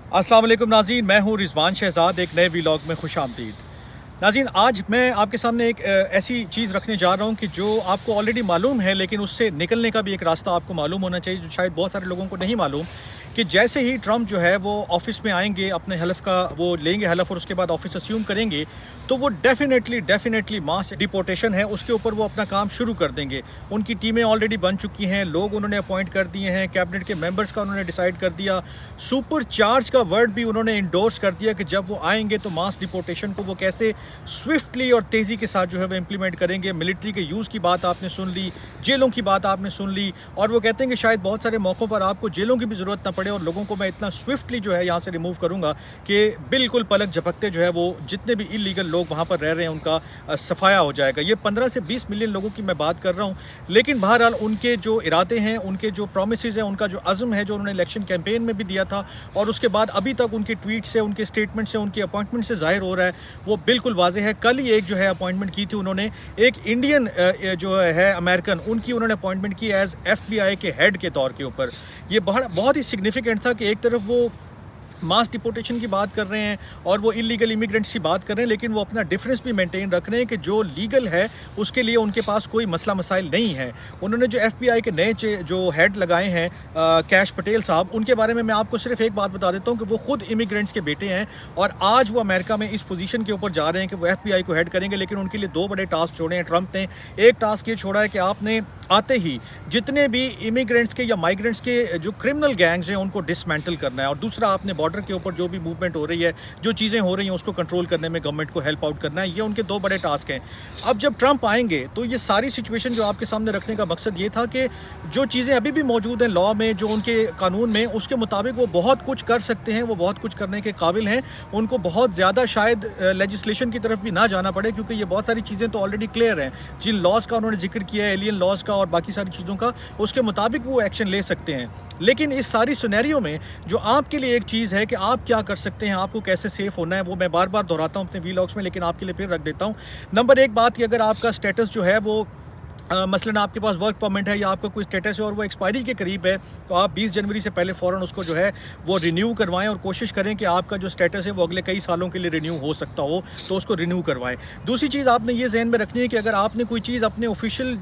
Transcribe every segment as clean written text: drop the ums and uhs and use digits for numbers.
अस्सलाम वालेकुम नाज़रीन, मैं हूँ रिजवान शहजाद। एक नए व्लॉग में खुश आमदीद। नाज़रीन, आज मैं आपके सामने एक ऐसी चीज़ रखने जा रहा हूँ कि जो आपको ऑलरेडी मालूम है, लेकिन उससे निकलने का भी एक रास्ता आपको मालूम होना चाहिए, जो शायद बहुत सारे लोगों को नहीं मालूम। कि जैसे ही ट्रम्प जो है वो ऑफिस में आएंगे, अपने हलफ का वो लेंगे हलफ और उसके बाद ऑफिस अस्यूम करेंगे, तो वो डेफिनेटली मास डिपोर्टेशन है उसके ऊपर वो अपना काम शुरू कर देंगे। उनकी टीमें ऑलरेडी बन चुकी हैं, लोग उन्होंने अपॉइंट कर दिए हैं, कैबिनेट के मेंबर्स का उन्होंने डिसाइड कर दिया, सुपर चार्ज का वर्ड भी उन्होंने इंडोर्स कर दिया कि जब वो आएंगे तो मास डिपोर्टेशन को वो कैसे स्विफ्टली और तेज़ी के साथ जो है वो इम्प्लीमेंट करेंगे। मिलिट्री के यूज़ की बात आपने सुन ली, जेलों की बात आपने सुन ली, और वो कहते हैं कि शायद बहुत सारे मौक़ों पर आपको जेलों की भी ज़रूरत ना पड़े और लोगों को मैं इतना स्विफ्टली जो है यहाँ से रिमूव करूँगा कि बिल्कुल पलक झपकते जो है वो जितने भी इलीगल लोग वहाँ पर रह रहे हैं उनका सफाया हो जाएगा। ये 15 से 20 मिलियन लोगों की मैं बात कर रहा हूँ, लेकिन बहरहाल उनके जो इरादे हैं, उनके जो प्रोमिसेस हैं, उनका जो अज़्म है, जो उन्होंने इलेक्शन कैंपेन में भी दिया था और उसके बाद अभी तक उनके ट्वीट से, उनके स्टेटमेंट से, उनकी अपॉइंटमेंट से ज़ाहिर हो रहा है, वो बिल्कुल वाज़े है। कल ही एक जो है अपॉइंटमेंट की थी उन्होंने, एक इंडियन जो है अमेरिकन, उनकी उन्होंने अपॉइंटमेंट की एज़ FBI के हेड के तौर के ऊपर। ये बहुत ही सिग्निफिकेंट था कि एक तरफ वो मास डिपोर्टेशन की बात कर रहे हैं और वो इलीगल इमिग्रेंट्स की बात कर रहे हैं, लेकिन वो अपना डिफरेंस भी मेंटेन रख रहे हैं कि जो लीगल है उसके लिए उनके पास कोई मसला मसाइल नहीं है। उन्होंने जो FBI के नए जो हेड लगाए हैं कैश पटेल साहब, उनके बारे में मैं आपको सिर्फ एक बात बता देता हूँ कि वो खुद इमिग्रेंट्स के बेटे हैं और आज वो अमेरिका में इस पोजीशन के ऊपर जा रहे हैं कि वो FBI को हेड करेंगे। लेकिन उनके लिए दो बड़े टास्क छोड़े हैं ट्रंप ने। एक टास्क ये छोड़ा है कि आपने आते ही जितने भी इमिग्रेंट्स के या माइग्रेंट्स के जो क्रिमिनल गैंग्स हैं उनको डिसमेंटल करना है, और दूसरा आपने बॉर्डर के ऊपर जो भी मूवमेंट हो रही है, जो चीज़ें हो रही हैं, उसको कंट्रोल करने में गवर्नमेंट को हेल्प आउट करना है। ये उनके दो बड़े टास्क हैं। अब जब ट्रंप आएंगे तो ये सारी सिचुएशन जो आपके सामने रखने का मकसद ये था कि जो चीज़ें अभी भी मौजूद हैं लॉ में, जो उनके कानून में, उसके मुताबिक वो बहुत कुछ कर सकते हैं, वो बहुत कुछ करने के काबिल हैं। उनको बहुत ज़्यादा शायद लेजिस्लेशन की तरफ भी ना जाना पड़े, क्योंकि ये बहुत सारी चीज़ें तो ऑलरेडी क्लियर हैं। जिन लॉज का उन्होंने जिक्र किया है, एलियन लॉज का और बाकी सारी चीज़ों का, उसके मुताबिक वो एक्शन ले सकते हैं। लेकिन इस सारी सिनेरियो में जो आपके लिए एक चीज़ है कि आप क्या कर सकते हैं, आपको कैसे सेफ होना है, वो मैं बार बार दोहराता हूँ अपने व्लॉग्स में, लेकिन आपके लिए फिर रख देता हूँ। नंबर एक बात कि अगर आपका स्टेटस जो है वो मसलन आपके पास वर्क परमिट है या आपका कोई स्टेटस है और वो एक्सपायरी के करीब है, तो आप 20 जनवरी से पहले फ़ौरन उसको जो है वो रिन्यू करवाएं और कोशिश करें कि आपका जो स्टेटस है वो अगले कई सालों के लिए रिन्यू हो सकता हो, तो उसको रिन्यू करवाएं। दूसरी चीज़ आपने ये जहन में रखनी है कि अगर आपने कोई चीज़ अपने ऑफिशियल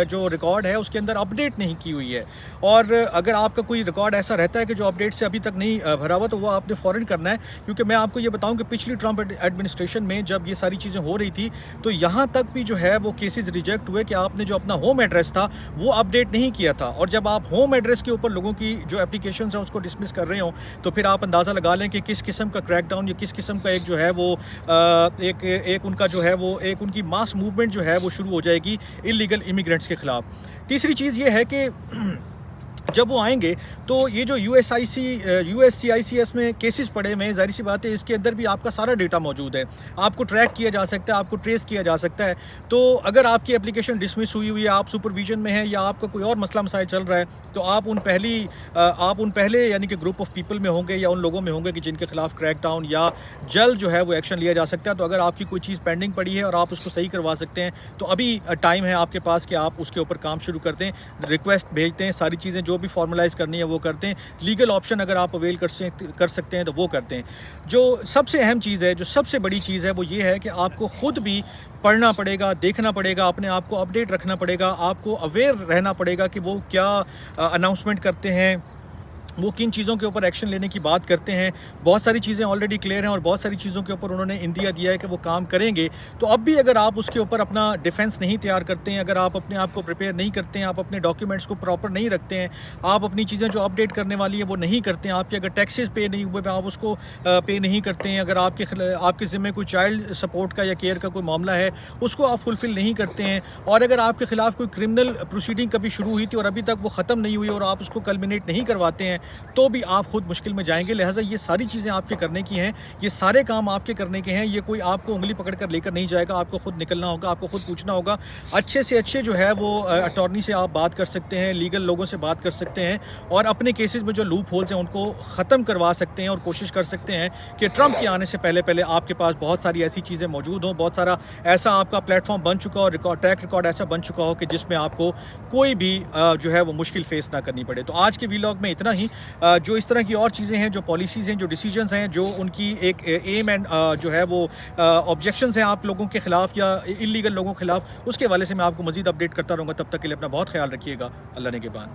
जो रिकॉर्ड है उसके अंदर अपडेट नहीं की हुई है, और अगर आपका कोई रिकॉर्ड ऐसा रहता है कि जो अपडेट से अभी तक नहीं भरा हुआ, तो वो आपने फ़ौरन करना है। क्योंकि मैं आपको ये बताऊँ कि पिछली ट्रंप एडमिनिस्ट्रेशन में जब ये सारी चीज़ें हो रही थी, तो यहाँ तक भी जो है वो केसेस रिजेक्ट हुए कि आपने जो अपना होम एड्रेस था वो अपडेट नहीं किया था। और जब आप होम एड्रेस के ऊपर लोगों की जो एप्लीकेशन है उसको डिसमिस कर रहे हो, तो फिर आप अंदाज़ा लगा लें कि किस किस्म का क्रैकडाउन या किस किस्म का एक जो है वो एक उनका जो है वो एक उनकी मास मूवमेंट जो है वो शुरू हो जाएगी इलीगल इमिग्रेंट्स के ख़िलाफ़। तीसरी चीज़ ये है कि जब वो आएंगे तो ये जो USCIS में केसेस पड़े हुए हैं, ज़ाहिर सी बात है इसके अंदर भी आपका सारा डेटा मौजूद है, आपको ट्रैक किया जा सकता है, आपको ट्रेस किया जा सकता है। तो अगर आपकी एप्लीकेशन डिसमिस हुई है, आप सुपरविजन में हैं या आपका कोई और मसला मसाइल चल रहा है, तो आप उन पहले यानी कि ग्रुप ऑफ पीपल में होंगे या उन लोगों में होंगे कि जिनके खिलाफ क्रैकडाउन या जल्द जो है वो एक्शन लिया जा सकता है। तो अगर आपकी कोई चीज़ पेंडिंग पड़ी है और आप उसको सही करवा सकते हैं, तो अभी टाइम है आपके पास कि आप उसके ऊपर काम शुरू करते हैं, रिक्वेस्ट भेजते हैं, सारी चीज़ें जो भी फॉर्मलाइज करनी है वो करते हैं। लीगल ऑप्शन अगर आप अवेल कर सकते हैं तो वो करते हैं। जो सबसे अहम चीज़ है, जो सबसे बड़ी चीज़ है, वो ये है कि आपको ख़ुद भी पढ़ना पड़ेगा, देखना पड़ेगा, अपने आप को अपडेट रखना पड़ेगा, आपको अवेयर रहना पड़ेगा कि वो क्या अनाउंसमेंट करते हैं, वो किन चीज़ों के ऊपर एक्शन लेने की बात करते हैं। बहुत सारी चीज़ें ऑलरेडी क्लियर हैं और बहुत सारी चीज़ों के ऊपर उन्होंने इंदिया दिया है कि वो काम करेंगे। तो अब भी अगर आप उसके ऊपर अपना डिफेंस नहीं तैयार करते हैं, अगर आप अपने आप को प्रिपेयर नहीं करते हैं, आप अपने डॉक्यूमेंट्स को प्रॉपर नहीं रखते हैं, आप अपनी चीज़ें जो अपडेट करने वाली है वो नहीं करते हैं, आपके अगर टैक्सेस पे नहीं हुए आप उसको पे नहीं करते हैं, अगर आपके ज़िम्मे कोई चाइल्ड सपोर्ट का या केयर का कोई मामला है उसको आप फुलफ़िल नहीं करते हैं, और अगर आपके ख़िलाफ़ कोई क्रिमिनल प्रोसीडिंग कभी शुरू हुई थी और अभी तक वो ख़त्म नहीं हुई और आप उसको कल्मिनेट नहीं करवाते हैं, तो भी आप खुद मुश्किल में जाएंगे। लिहाजा ये सारी चीज़ें आपके करने की हैं, ये सारे काम आपके करने के हैं। ये कोई आपको उंगली पकड़ कर लेकर नहीं जाएगा, आपको खुद निकलना होगा, आपको खुद पूछना होगा। अच्छे से अच्छे जो है वो अटॉर्नी से आप बात कर सकते हैं, लीगल लोगों से बात कर सकते हैं और अपने केसेस में जो लूप होल्स हैं उनको ख़त्म करवा सकते हैं और कोशिश कर सकते हैं कि ट्रंप के आने से पहले आपके पास बहुत सारी ऐसी चीज़ें मौजूद हों, बहुत सारा ऐसा आपका प्लेटफॉर्म बन चुका हो, ट्रैक रिकॉर्ड ऐसा बन चुका हो कि जिसमें आपको कोई भी जो है वो मुश्किल फेस ना करनी पड़े। तो आज के व्लॉग में इतना ही। جو اس طرح کی اور چیزیں ہیں، جو پالیسیز ہیں، جو ڈیسیجنز ہیں، جو ان کی ایک ایم اینڈ جو ہے وہ آبجیکشنز ہیں آپ لوگوں کے خلاف یا انلیگل لوگوں کے خلاف، اس کے حوالے سے میں آپ کو مزید اپڈیٹ کرتا رہوں گا. تب تک کے لیے اپنا بہت خیال رکھیے گا. اللہ نے کے بان.